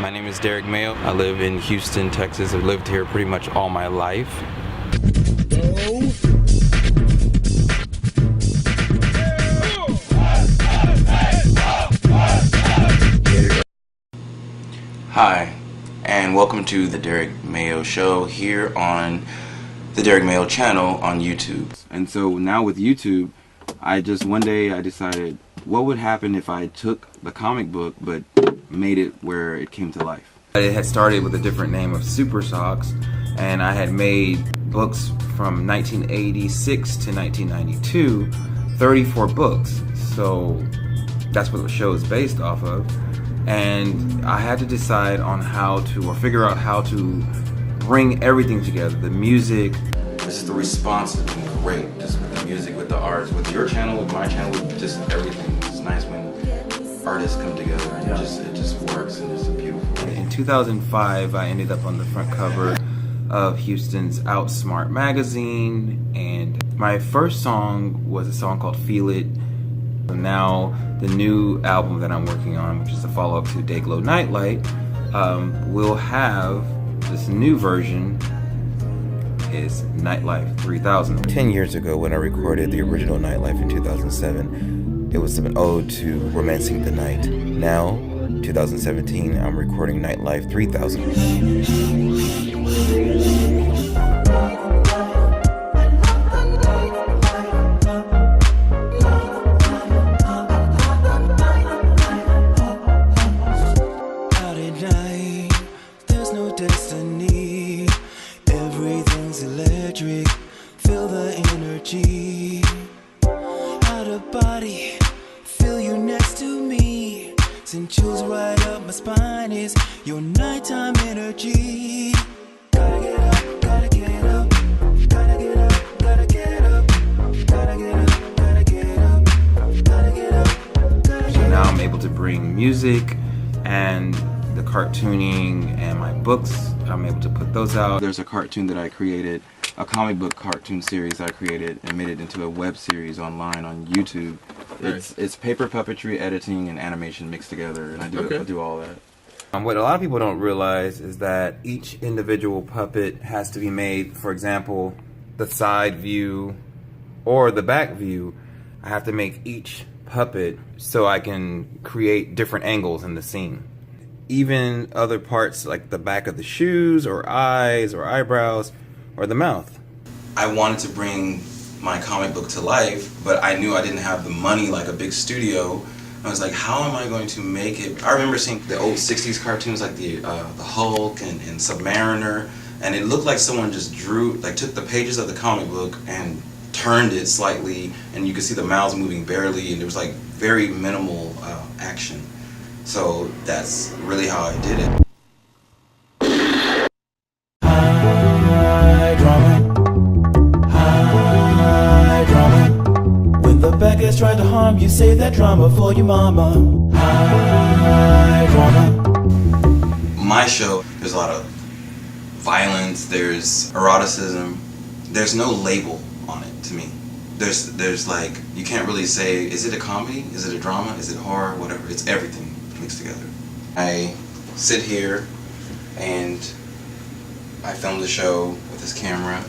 My name is Derek Mayo. I live in Houston, Texas. I've lived here pretty much all my life. Hi, and welcome to the Derek Mayo Show here on the Derek Mayo Channel on YouTube. And so now with YouTube, one day I decided, what would happen if I took the comic book but made it where it came to life? It had started with a different name of Super Socks, and I had made books from 1986 to 1992, 34 books. So that's what the show is based off of. And I had to decide on figure out how to bring everything together. The music, just the response has been great, just with the music, with the art, with your channel, with my channel, with just everything. It's nice when artists come together and it just works, and it's beautiful. In 2005, I ended up on the front cover of Houston's Outsmart magazine, and my first song was a song called Feel It. Now the new album that I'm working on, which is a follow-up to Dayglow Nightlight, will have this new version. Is Nightlife 3000. 10 years ago, when I recorded the original Nightlife in 2007, it was an ode to romancing the night. Now, 2017, I'm recording Nightlife 3000. Feel the energy out of body, feel you next to me, send chills right up my spine. Is your nighttime energy. Gotta get up, gotta get up, gotta get up, gotta get up, gotta get up, gotta get up, gotta get up, gotta get up. So now I'm able to bring music and the cartooning and my books. I'm able to put those out. There's a cartoon that I created, a comic book cartoon series I created and made it into a web series online on YouTube. Nice. It's paper puppetry, editing, and animation mixed together, and I do all that. What a lot of people don't realize is that each individual puppet has to be made. For example, the side view or the back view, I have to make each puppet so I can create different angles in the scene. Even other parts like the back of the shoes or eyes or eyebrows or the mouth. I wanted to bring my comic book to life, but I knew I didn't have the money like a big studio. I was like, how am I going to make it? I remember seeing the old 60s cartoons like the Hulk and Submariner, and it looked like someone just took the pages of the comic book and turned it slightly, and you could see the mouths moving barely, and there was like very minimal action. So that's really how I did it. High drama. When the bad guys try to harm you, save that drama for your mama. High drama. My show, there's a lot of violence, there's eroticism, there's no label on it to me. There's like, you can't really say, is it a comedy, is it a drama, is it horror, whatever, it's everything mixed together. I sit here and I film the show with this camera,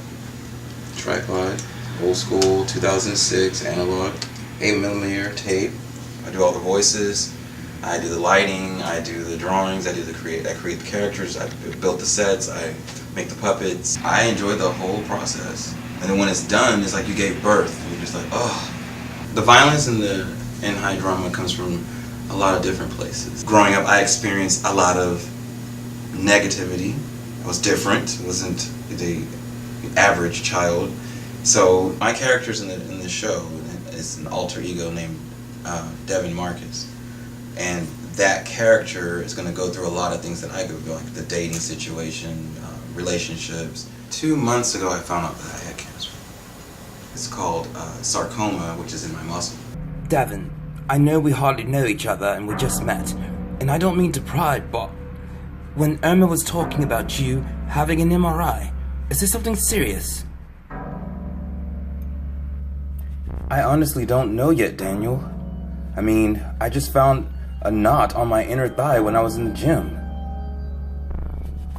tripod, old school 2006 analog 8mm tape. I do all the voices, I do the lighting, I do the drawings, I create the characters, I build the sets, I make the puppets. I enjoy the whole process. And then when it's done, it's like you gave birth, and you're just like, oh. The violence in high drama comes from a lot of different places. Growing up, I experienced a lot of negativity. I was different, wasn't the average child. So my character's in the show is an alter ego named Devin Marcus. And that character is going to go through a lot of things that I go through, like the dating situation, relationships. 2 months ago, I found out that I had cancer. It's called sarcoma, which is in my muscle. Devin, I know we hardly know each other and we just met, and I don't mean to pry, but when Irma was talking about you having an MRI, is this something serious? I honestly don't know yet, Daniel. I mean, I just found a knot on my inner thigh when I was in the gym.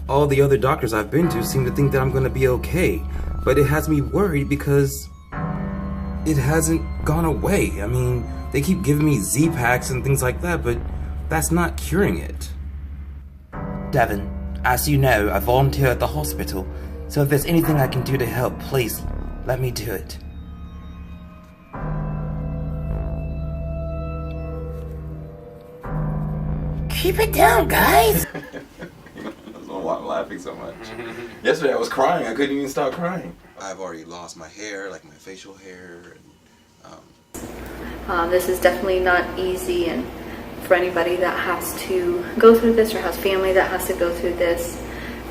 all the other doctors I've been to seem to think that I'm gonna be okay. But it has me worried because it hasn't gone away. I mean, they keep giving me Z-Packs and things like that, but that's not curing it. Devin, as you know, I volunteer at the hospital, so if there's anything I can do to help, please, let me do it. Keep it down, guys! I don't know why I'm laughing so much. Yesterday I was crying. I couldn't even stop crying. I've already lost my hair, like my facial hair. This is definitely not easy, and for anybody that has to go through this or has family that has to go through this,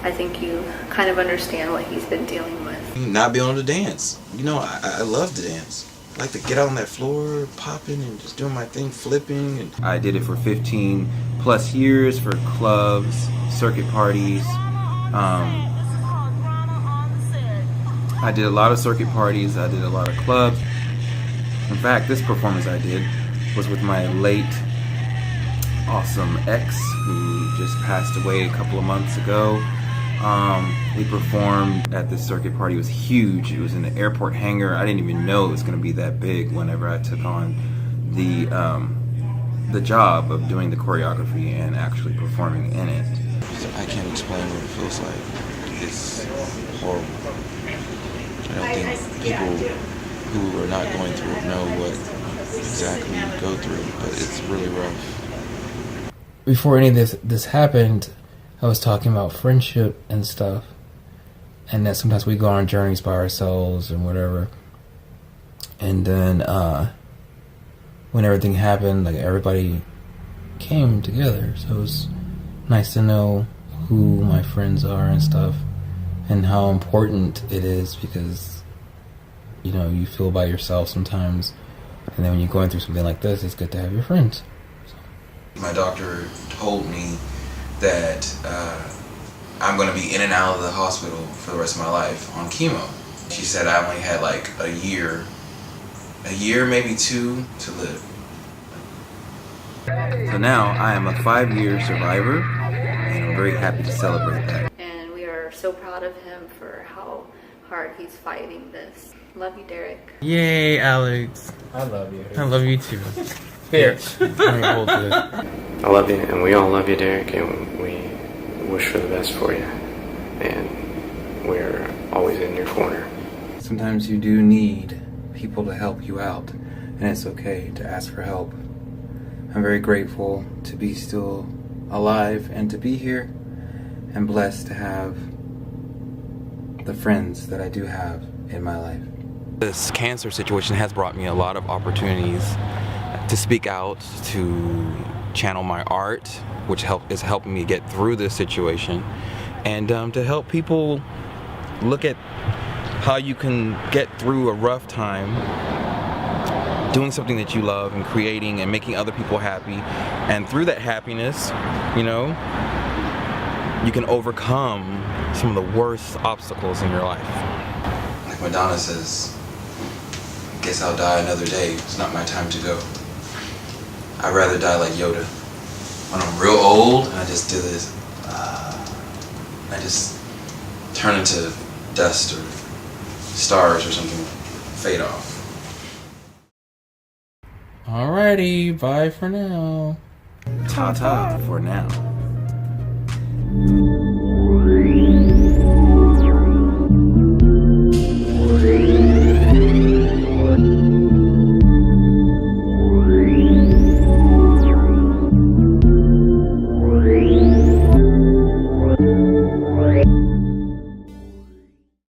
I think you kind of understand what he's been dealing with. Not being able to dance. You know, I love to dance. I like to get out on that floor, popping and just doing my thing, flipping. And I did it for 15 plus years for clubs, circuit parties. I did a lot of circuit parties. I did a lot of clubs. In fact, this performance I did was with my late, awesome ex who just passed away a couple of months ago. We performed at this circuit party. It was huge. It was in the airport hangar. I didn't even know it was going to be that big whenever I took on the job of doing the choreography and actually performing in it. I can't explain what it feels like. It's horrible. I don't think people who are not going through it know what exactly you go through, but it's really rough. Before any of this happened, I was talking about friendship and stuff, and that sometimes we go on journeys by ourselves and whatever. And then when everything happened, like, everybody came together, so it was nice to know who my friends are and stuff, and how important it is, because, you know, you feel by yourself sometimes, and then when you're going through something like this, it's good to have your friends. My doctor told me that I'm going to be in and out of the hospital for the rest of my life on chemo. She said I only had like a year, maybe 2 to live. So now I am a 5-year survivor, and I'm very happy to celebrate that. And we are so proud of him for how hard he's fighting this. Love you, Derek. Yay, Alex. I love you. I love you too. Here. I love you, and we all love you, Derek, and we wish for the best for you. And we're always in your corner. Sometimes you do need people to help you out, and it's okay to ask for help. I'm very grateful to be still alive and to be here, and blessed to have the friends that I do have in my life. This cancer situation has brought me a lot of opportunities to speak out, to channel my art, which is helping me get through this situation, and to help people look at how you can get through a rough time doing something that you love and creating and making other people happy, and through that happiness, you know, you can overcome some of the worst obstacles in your life. Like Madonna says, guess I'll die another day. It's not my time to go. I'd rather die like Yoda. When I'm real old and I just do this, I just turn into dust or stars or something, fade off. Alrighty, bye for now. Ta-ta for now.